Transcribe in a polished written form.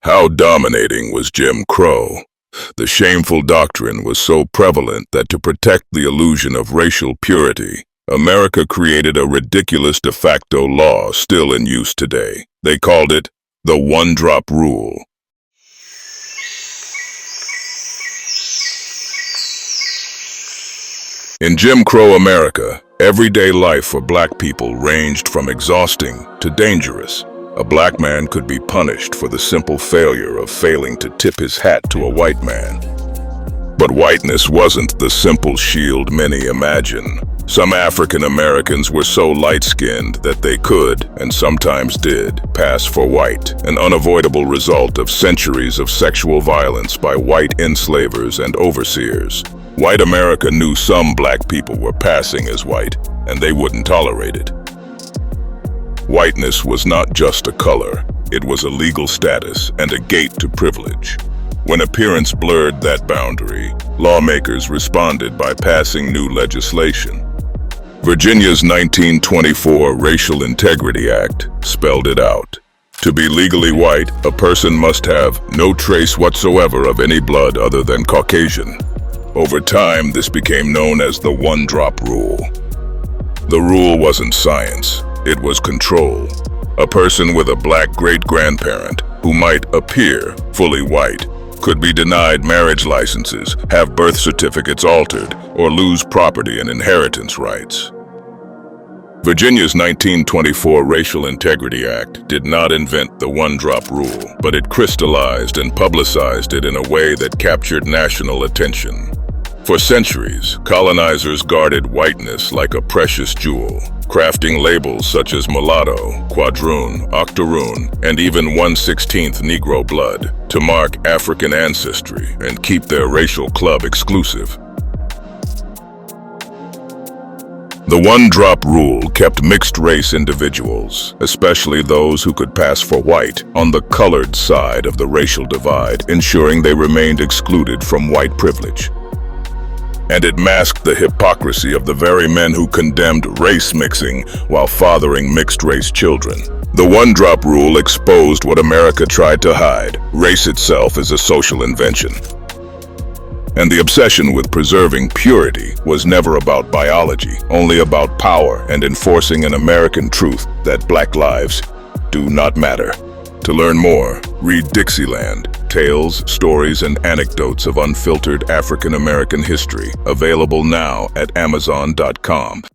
How dominating was Jim Crow? The shameful doctrine was so prevalent that to protect the illusion of racial purity, America created a ridiculous de facto law still in use today. They called it the one-drop rule. In Jim Crow America, everyday life for black people ranged from exhausting to dangerous. A black man could be punished for the simple failure of failing to tip his hat to a white man. But whiteness wasn't the simple shield many imagine. Some African Americans were so light-skinned that they could, and sometimes did, pass for white, an unavoidable result of centuries of sexual violence by white enslavers and overseers. White America knew some black people were passing as white, and they wouldn't tolerate it. Whiteness was not just a color, it was a legal status and a gate to privilege. When appearance blurred that boundary, lawmakers responded by passing new legislation. Virginia's 1924 Racial Integrity Act spelled it out. To be legally white, a person must have no trace whatsoever of any blood other than Caucasian. Over time, this became known as the one-drop rule. The rule wasn't science, it was control. A person with a black great-grandparent who might appear fully white could be denied marriage licenses, have birth certificates altered, or lose property and inheritance rights. Virginia's 1924 Racial Integrity Act did not invent the one-drop rule, but it crystallized and publicized it in a way that captured national attention. For centuries, colonizers guarded whiteness like a precious jewel, crafting labels such as mulatto, quadroon, octoroon, and even 1/16th Negro blood to mark African ancestry and keep their racial club exclusive. The one-drop rule kept mixed-race individuals, especially those who could pass for white, on the colored side of the racial divide, ensuring they remained excluded from white privilege. And it masked the hypocrisy of the very men who condemned race mixing while fathering mixed-race children. The one-drop rule exposed what America tried to hide. Race itself is a social invention. And the obsession with preserving purity was never about biology, only about power and enforcing an American truth that black lives do not matter. To learn more, read Dixieland, Tales, Stories, and Anecdotes of Unfiltered African American History, available now at Amazon.com.